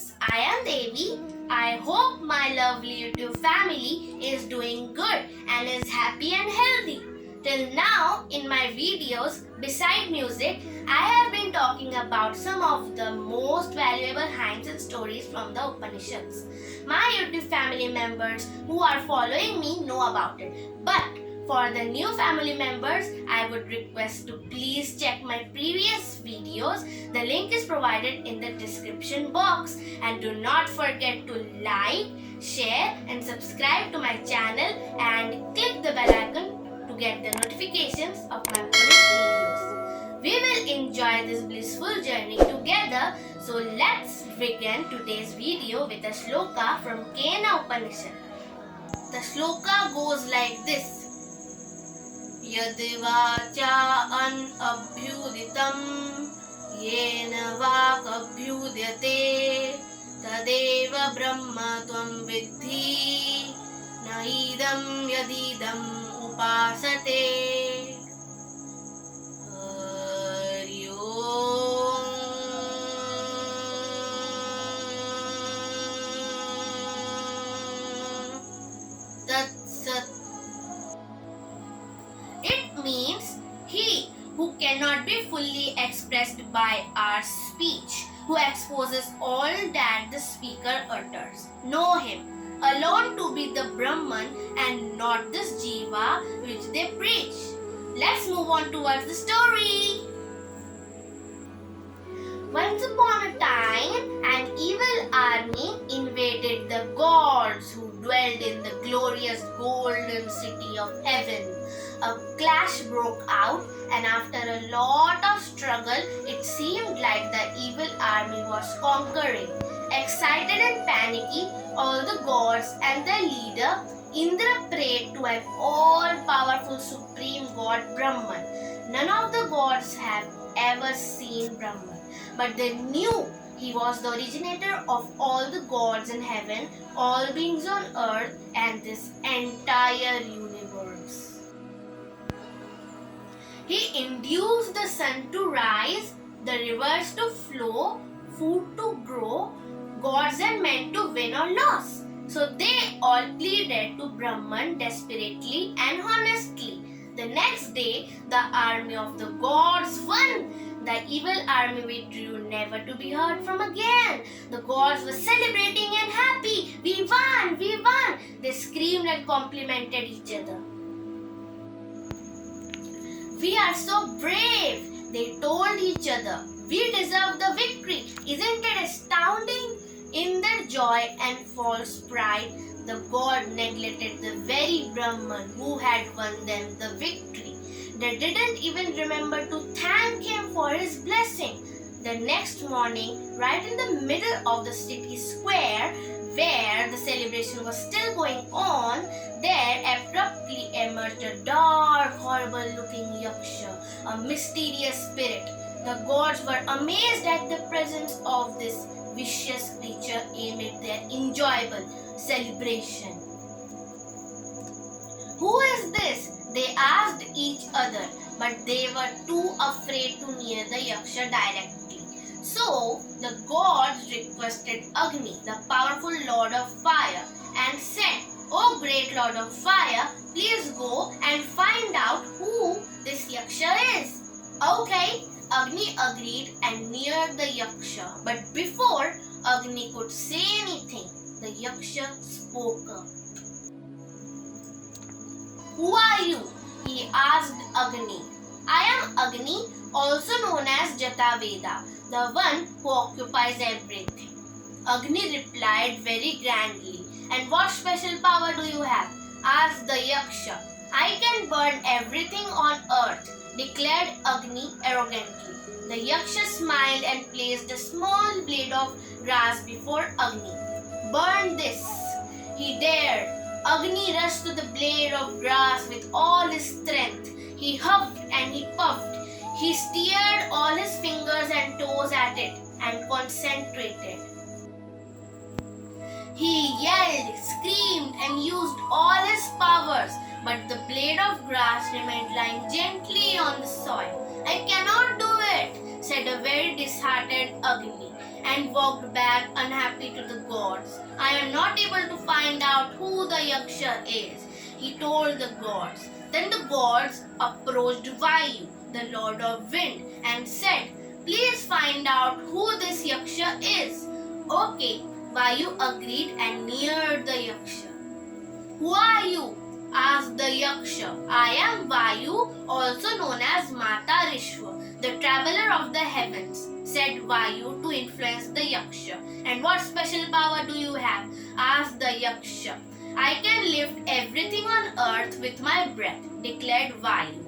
friends, I am Devi. I hope my lovely YouTube family is doing good and is happy and healthy. Till now, in my videos, beside music, I have been talking about some of the most valuable hymns and stories from the Upanishads. My YouTube family members who are following me know about it. But for the new family members, I would request to please check my previous videos. The link is provided in the description box. And do not forget to like, share and subscribe to my channel and click the bell icon to get the notifications of my upcoming videos. We will enjoy this blissful journey together. So let's begin today's video with a shloka from Kena Upanishad. The shloka goes like this. यद्वाचा अनभ्युदितं येन वाक् अभ्युद्यते तदेव ब्रह्म त्वं विद्धि न इदं यदिदम् उपासते हरि ओम् तत्सत्. It means he who cannot be fully expressed by our speech, who exposes all that the speaker utters. Know him alone to be the Brahman and not this Jiva which they preach. Let's move on towards the story. Once upon a time, an evil army invaded the gods who dwelled in the glorious golden city of heaven. A clash broke out, and after a lot of struggle, it seemed like the evil army was conquering. Excited and panicky, all the gods and their leader, Indra, prayed to an all-powerful supreme god Brahman. None of the gods have ever seen Brahman, but they knew he was the originator of all the gods in heaven, all beings on earth, and this entire universe. He induced the sun to rise, the rivers to flow, food to grow, gods and men to win or lose. So they all pleaded to Brahman desperately and honestly. The next day, the army of the gods won. The evil army withdrew, never to be heard from again. The gods were celebrating and happy. We won! We won! They screamed and complimented each other. We are so brave, they told each other. We deserve the victory. Isn't it astounding? In their joy and false pride, the god neglected the very Brahman who had won them the victory. They didn't even remember to thank him for his blessing. The next morning, right in the middle of the city square, where the celebration was still going on, there abruptly emerged a dark, horrible-looking Yaksha, a mysterious spirit. The gods were amazed at the presence of this vicious creature amid their enjoyable celebration. Who is this? They asked each other, but they were too afraid to near the Yaksha directly. So the gods requested Agni, the powerful lord of fire, and said, "O great lord of fire, please go and find out who this Yaksha is." Okay, Agni agreed and neared the Yaksha. But before Agni could say anything, the Yaksha spoke up. "Who are you?" he asked Agni. "I am Agni, also known as Jataveda, the one who occupies everything." Agni replied very grandly. "And what special power do you have?" asked the Yaksha. "I can burn everything on earth," declared Agni arrogantly. The Yaksha smiled and placed a small blade of grass before Agni. "Burn this," he dared. Agni rushed to the blade of grass with all his strength. He huffed and he puffed. He steered all his fingers and toes at it and concentrated. He yelled, screamed and used all his powers, but the blade of grass remained lying gently on the soil. "I cannot do it," said a very disheartened Agni, and walked back unhappy to the gods. I am not able to find out who the Yaksha is, he told the gods. Then the gods approached Vayu, the lord of wind, and said, please find out who this Yaksha is. Okay, Vayu agreed and neared the Yaksha. Who are you? Asked the Yaksha. I am Vayu, also known as Mata Rishwa, the traveler of the heavens, said Vayu to influence the Yaksha. And what special power do you have? Asked the Yaksha. I can lift everything on earth with my breath, declared Vayu.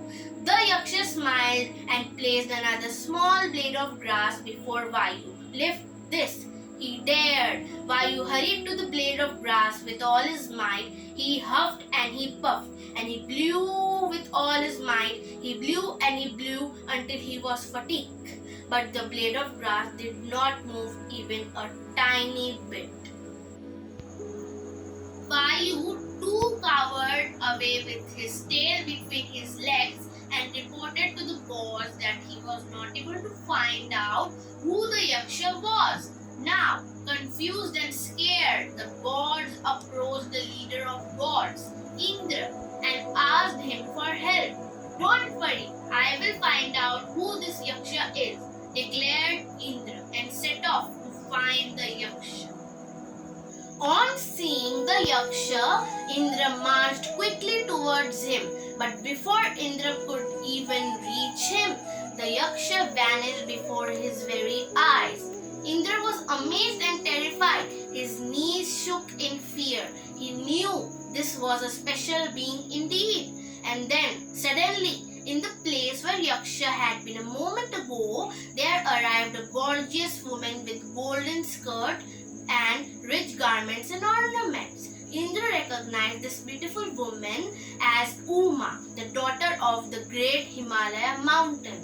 The Yaksha smiled and placed another small blade of grass before Vayu. Lift this, he dared. Vayu hurried to the blade of grass with all his might. He huffed and he puffed, and he blew with all his might. He blew and he blew until he was fatigued. But the blade of grass did not move even a tiny bit. Vayu too cowered away with his tail between his legs and reported to the gods that he was not able to find out who the Yaksha was. Now, confused and scared, the gods approached the leader of gods, Indra, and asked him for help. Don't worry, I will find out who this Yaksha is, declared Indra, and set off to find the Yaksha. On seeing the Yaksha, Indra marched quickly towards him. But before Indra could even reach him, the Yaksha vanished before his very eyes. Indra was amazed and terrified. His knees shook in fear. He knew this was a special being indeed. And then, suddenly, in the place where Yaksha had been a moment ago, there arrived a gorgeous woman with golden skirt and rich garments and ornaments. Indra recognized this beautiful woman as Uma, the daughter of the great Himalaya mountain.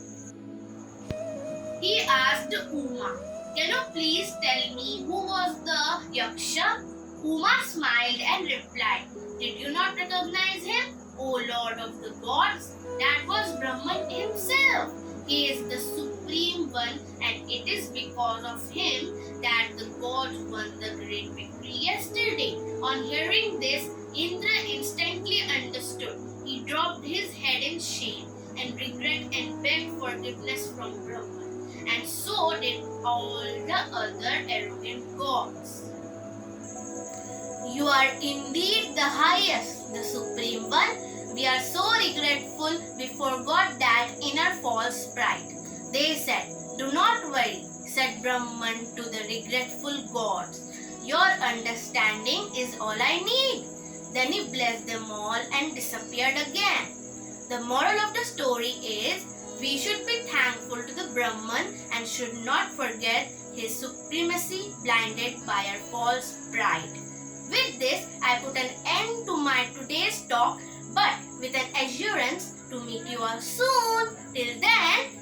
He asked Uma, can you please tell me who was the Yaksha? Uma smiled and replied, did you not recognize him, O Lord of the gods? That was Brahman himself. He is the Supreme One, and it is because of him that the gods won the great victory yesterday. On hearing this, Indra instantly understood. He dropped his head in shame and regret and begged forgiveness from Brahman. And so did all the other arrogant gods. You are indeed the highest, the Supreme One. We are so regretful we forgot that inner false pride. They said, do not worry, said Brahman to the regretful gods. Your understanding is all I need. Then he blessed them all and disappeared again. The moral of the story is, we should be thankful to the Brahman and should not forget his supremacy blinded by our false pride. With this, I put an end to my today's talk, but with an assurance to meet you all soon. Till then,